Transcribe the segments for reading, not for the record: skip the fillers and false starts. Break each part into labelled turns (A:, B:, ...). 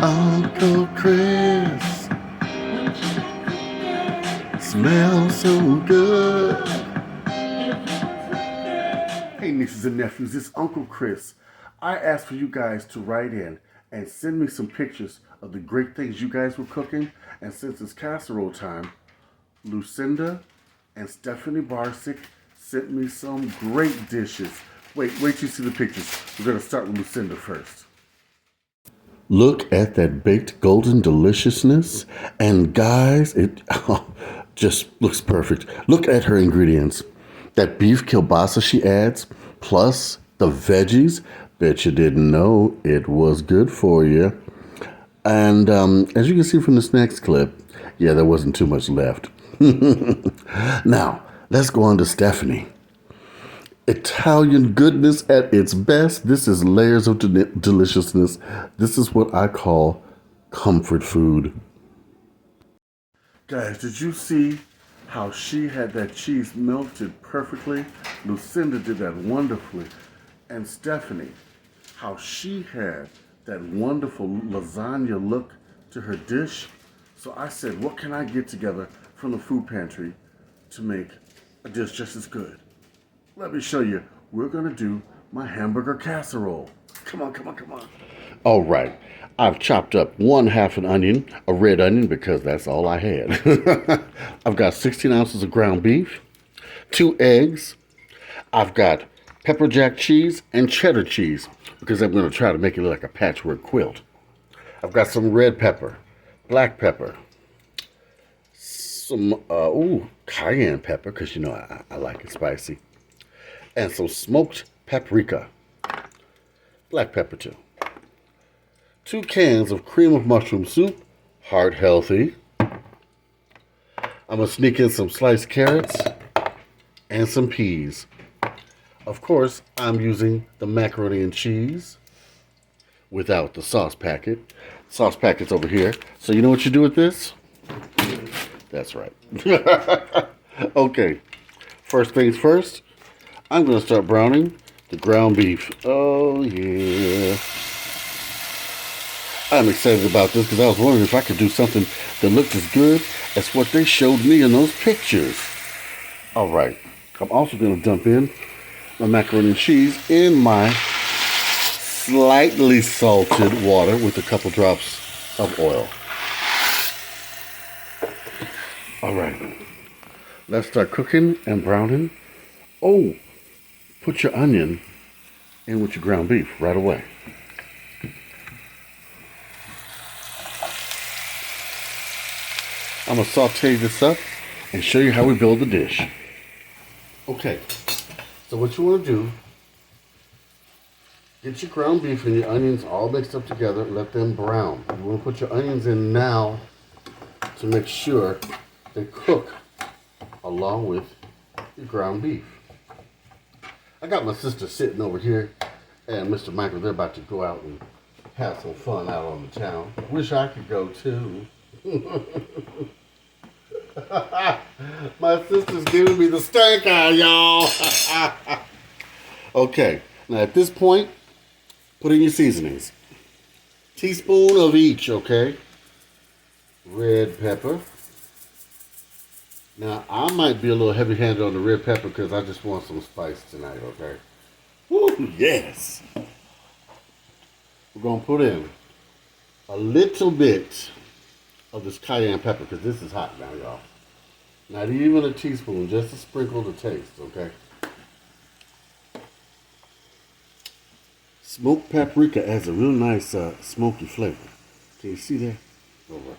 A: Uncle Chris smells so good. Hey nieces and nephews, it's Uncle Chris. I asked for you guys to write in and send me some pictures of the great things you guys were cooking. And since it's casserole time, Lucinda and Stephanie Barsick sent me some great dishes. Wait till you see the pictures. We're going to start with Lucinda first. Look at that baked golden deliciousness. And guys, it just looks perfect. Look at her ingredients. That beef kielbasa she adds, plus the veggies. Bet you didn't know it was good for you. And as you can see from this next clip, yeah, there wasn't too much left. Now, let's go on to Stephanie. Italian goodness at its best. This is layers of deliciousness. This is what I call comfort food. Guys, did you see how she had that cheese melted perfectly? Lucinda did that wonderfully. And Stephanie, how she had that wonderful lasagna look to her dish. So I said, what can I get together from the food pantry to make a dish just as good? Let me show you. We're gonna do my hamburger casserole. Come on. All right. I've chopped up 1/2 an onion, a red onion, because that's all I had. I've got 16 ounces of ground beef, 2 eggs. I've got pepper jack cheese and cheddar cheese, because I'm going to try to make it look like a patchwork quilt. I've got some red pepper, black pepper, some cayenne pepper, because you know I like it spicy, and some smoked paprika, black pepper too. 2 cans of cream of mushroom soup, heart healthy. I'm going to sneak in some sliced carrots and some peas. Of course, I'm using the macaroni and cheese without the sauce packet. Sauce packet's over here. So you know what you do with this? That's right. Okay, first things first, I'm going to start browning the ground beef. Oh, yeah. I'm excited about this because I was wondering if I could do something that looked as good as what they showed me in those pictures. All right, I'm also going to dump in my macaroni and cheese in my slightly salted water with a couple drops of oil. All right, let's start cooking and browning. Oh, put your onion in with your ground beef right away. I'm going to saute this up and show you how we build the dish. Okay, so what you want to do, get your ground beef and your onions all mixed up together and let them brown. You want to put your onions in now to make sure they cook along with your ground beef. I got my sister sitting over here and Mr. Michael, they're about to go out and have some fun out on the town. Wish I could go too. My sister's giving me the stank eye, y'all. Okay, now at this point, put in your seasonings. Teaspoon of each, okay? Red pepper. Now, I might be a little heavy-handed on the red pepper because I just want some spice tonight, okay? Woo, yes. We're going to put in a little bit of this cayenne pepper because this is hot now, y'all. Not even a teaspoon, just a sprinkle to taste, okay? Smoked paprika adds a real nice smoky flavor. Can you see that? Over.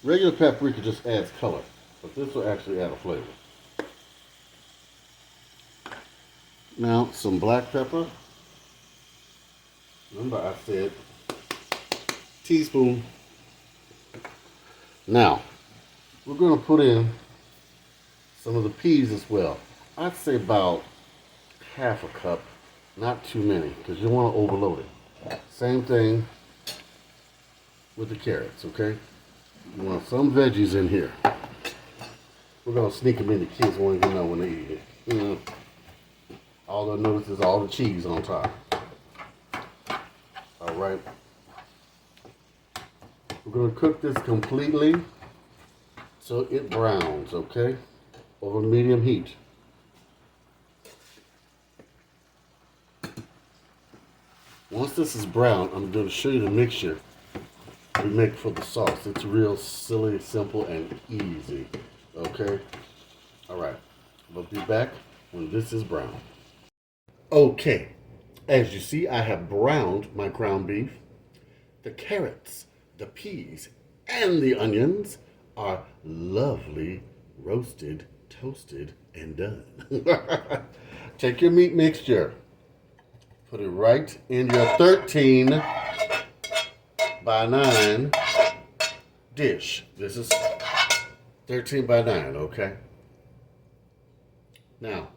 A: Regular paprika just adds color, but this will actually add a flavor. Now, some black pepper. Remember I said teaspoon. Now, we're going to put in some of the peas as well. I'd say about 1/2 cup, not too many, because you want to overload it. Same thing with the carrots, okay? You want some veggies in here. We're going to sneak them in, the kids won't even know when they eat it. All they'll notice is all the cheese on top. All right. We're going to cook this completely so it browns, okay? Over medium heat. Once this is brown, I'm going to show you the mixture we make for the sauce. It's real silly, simple, and easy, okay? All right, we'll be back when this is brown. Okay, as you see, I have browned my ground beef. The carrots, the peas, and the onions are lovely roasted, toasted, and done. Take your meat mixture. Put it right in your 13 by 9 dish. This is 13 by 9, okay? Now,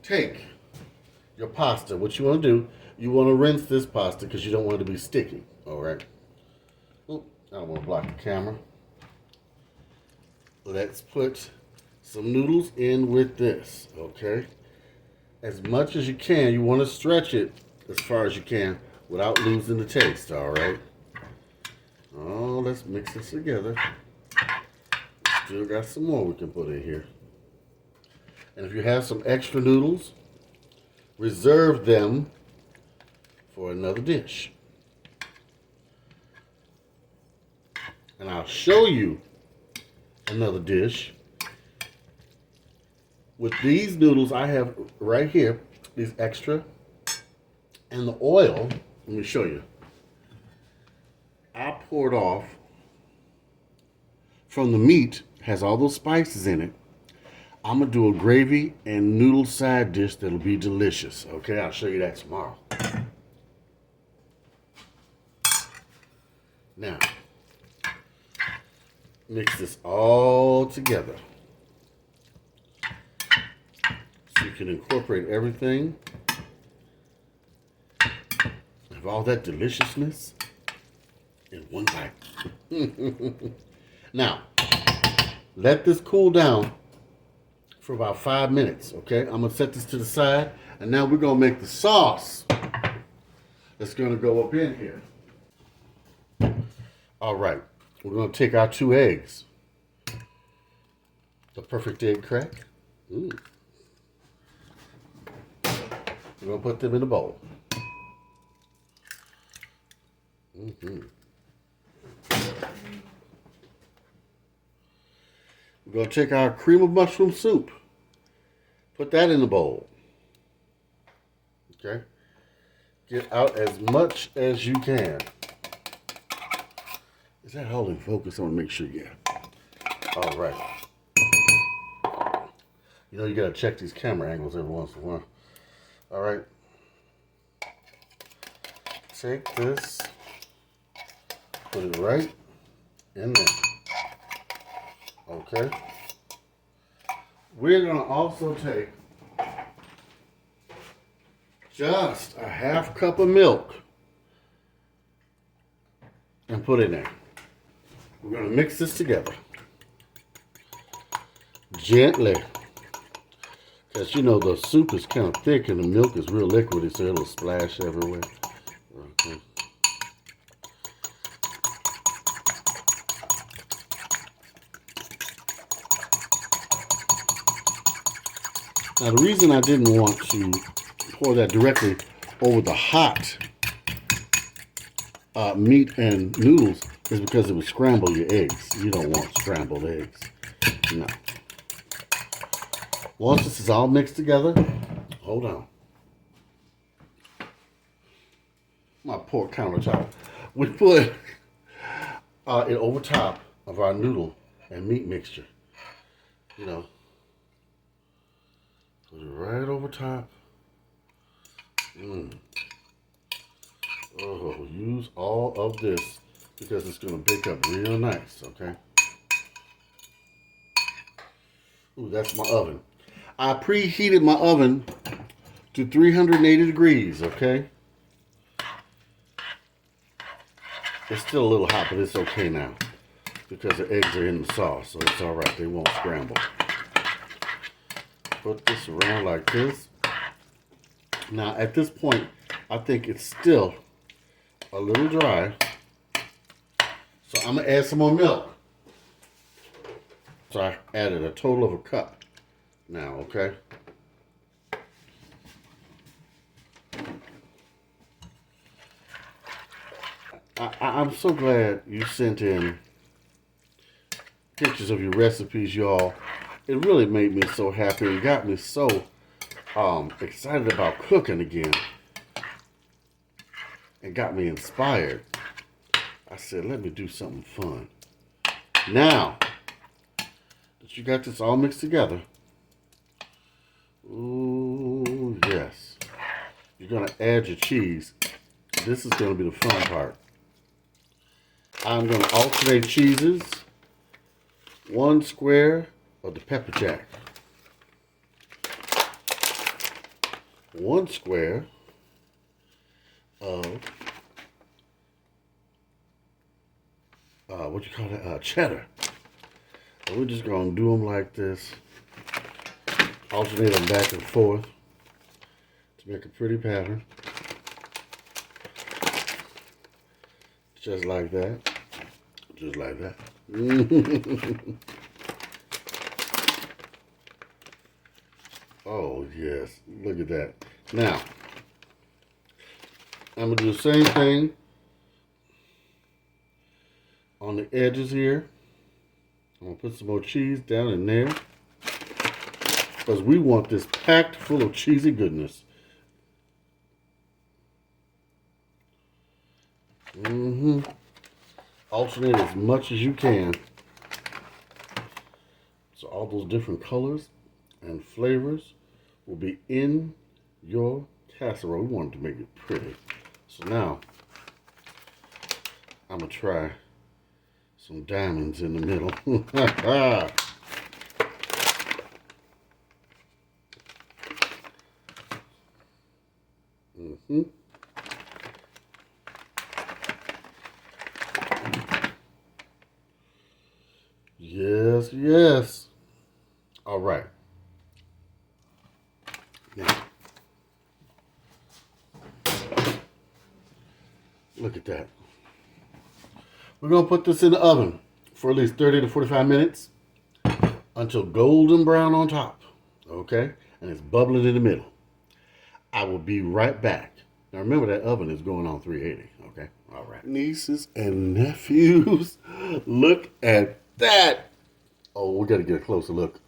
A: take your pasta. What you want to do, you want to rinse this pasta because you don't want it to be sticky, all right? Oop, I don't want to block the camera. Let's put some noodles in with this, okay? As much as you can, you want to stretch it as far as you can without losing the taste, all right? Oh, let's mix this together. Still got some more we can put in here. And if you have some extra noodles, reserve them for another dish. And I'll show you another dish with these noodles I have right here, these extra, and the oil. Let me show you. I poured off from the meat, has all those spices in it. I'm gonna do a gravy and noodle side dish that'll be delicious. Okay, I'll show you that tomorrow. Now, mix this all together so you can incorporate everything. Have all that deliciousness in one bite. Now, let this cool down for about 5 minutes, okay? I'm gonna set this to the side, and now we're gonna make the sauce that's gonna go up in here. All right, we're gonna take our 2 eggs. The perfect egg crack. Ooh. We're gonna put them in a bowl. We're going to take our cream of mushroom soup, put that in the bowl. Okay? Get out as much as you can. Is that holding focus? I want to make sure, yeah. All right. You know, you got to check these camera angles every once in a while. All right. Take this, put it right in there. Okay. We're going to also take just a 1/2 cup of milk and put in there. We're going to mix this together gently, because you know the soup is kind of thick and the milk is real liquidy, so it'll splash everywhere. Okay. Now, the reason I didn't want to pour that directly over the hot meat and noodles is because it would scramble your eggs. You don't want scrambled eggs. No. Once this is all mixed together, hold on. My poor countertop. We put it over top of our noodle and meat mixture. You know. Put it right over top. Oh, use all of this because it's going to bake up real nice, okay? Ooh, that's my oven. I preheated my oven to 380 degrees, okay? It's still a little hot, but it's okay now because the eggs are in the sauce, so it's all right. They won't scramble. Put this around like this. Now, at this point, I think it's still a little dry. So I'm going to add some more milk. So I added a total of a cup now, okay? I'm so glad you sent in pictures of your recipes, y'all. It really made me so happy and got me so excited about cooking again. And got me inspired. I said, let me do something fun. Now that you got this all mixed together, ooh, yes. You're going to add your cheese. This is going to be the fun part. I'm going to alternate cheeses. 1 square of the pepper jack. 1 square of what you call that? Cheddar. And we're just going to do them like this. Alternate them back and forth to make a pretty pattern. Just like that. Just like that. Oh, yes. Look at that. Now, I'm going to do the same thing on the edges here. I'm going to put some more cheese down in there because we want this packed full of cheesy goodness. Alternate as much as you can. So all those different colors and flavors will be in your casserole. We wanted to make it pretty. So now, I'm going to try some diamonds in the middle. Yes, yes. All right. Now, look at that. We're going to put this in the oven for at least 30 to 45 minutes until golden brown on top. Okay? And it's bubbling in the middle. I will be right back. Now remember that oven is going on 380. Okay? All right. Nieces and nephews, look at that. Oh, we got to get a closer look.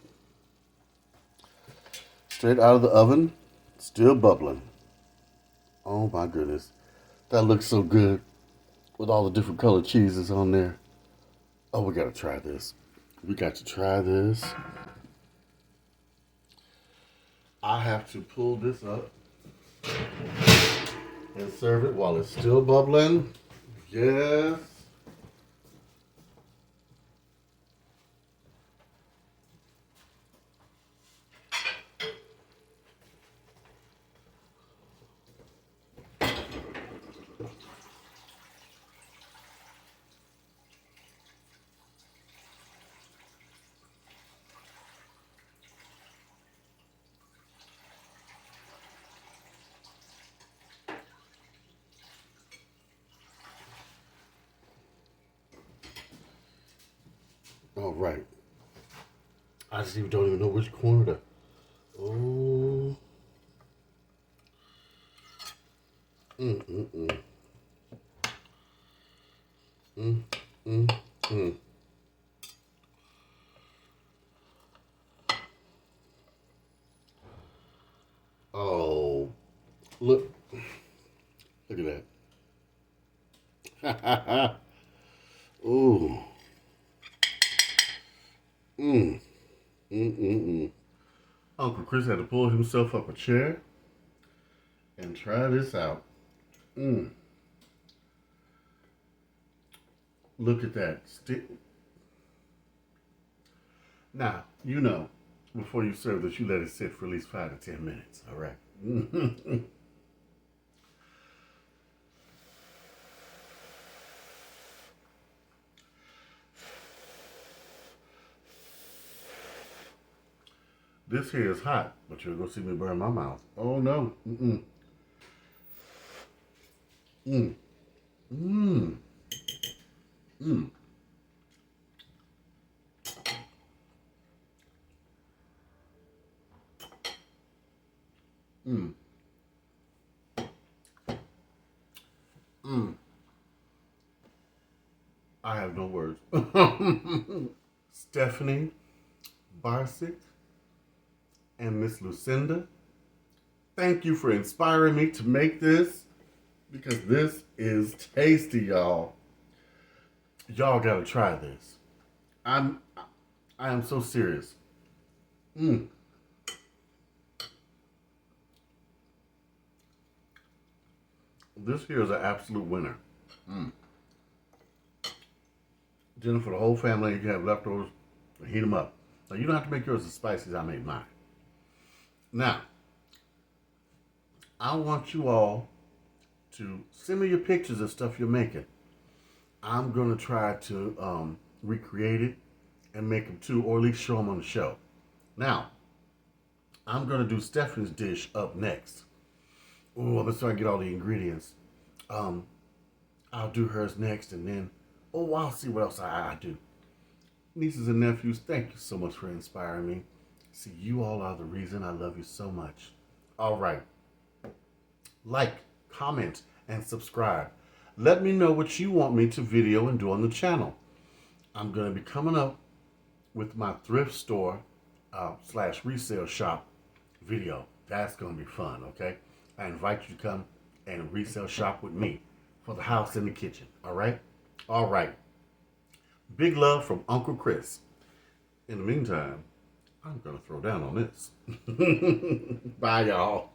A: Straight out of the oven, still bubbling. Oh my goodness. That looks so good with all the different colored cheeses on there. Oh, we got to try this. We got to try this. I have to pull this up and serve it while it's still bubbling. Yes. All right. I just don't even know which corner to. Oh. Mm. Oh. Look. Look at that. Ooh. Uncle Chris had to pull himself up a chair and try this out. Look at that. Now, you know, before you serve this, you let it sit for at least 5 to 10 minutes. All right. This here is hot, but you're going to see me burn my mouth. Oh, no. Mmm. Mmm. Mmm. Mmm. I have no words. Stephanie Barsick and Miss Lucinda, thank you for inspiring me to make this because this is tasty, y'all. Y'all gotta try this. I'm I am so serious. Mm. This here is an absolute winner. Mm. Dinner for the whole family. You can have leftovers, heat them up. Now you don't have to make yours as spicy as I made mine. Now, I want you all to send me your pictures of stuff you're making. I'm gonna try to recreate it and make them too, or at least show them on the show. Now, I'm gonna do Stephanie's dish up next. Oh, let's try to get all the ingredients. Um, I'll do hers next, and then I'll see what else I do. Nieces and nephews, thank you so much for inspiring me. See, you all are the reason I love you so much. All right, like, comment, and subscribe. Let me know what you want me to video and do on the channel. I'm gonna be coming up with my thrift store slash resale shop video. That's gonna be fun, okay? I invite you to come and resale shop with me for the house and the kitchen, all right? All right. Big love from Uncle Chris. In the meantime, I'm gonna throw down on this. Bye, y'all.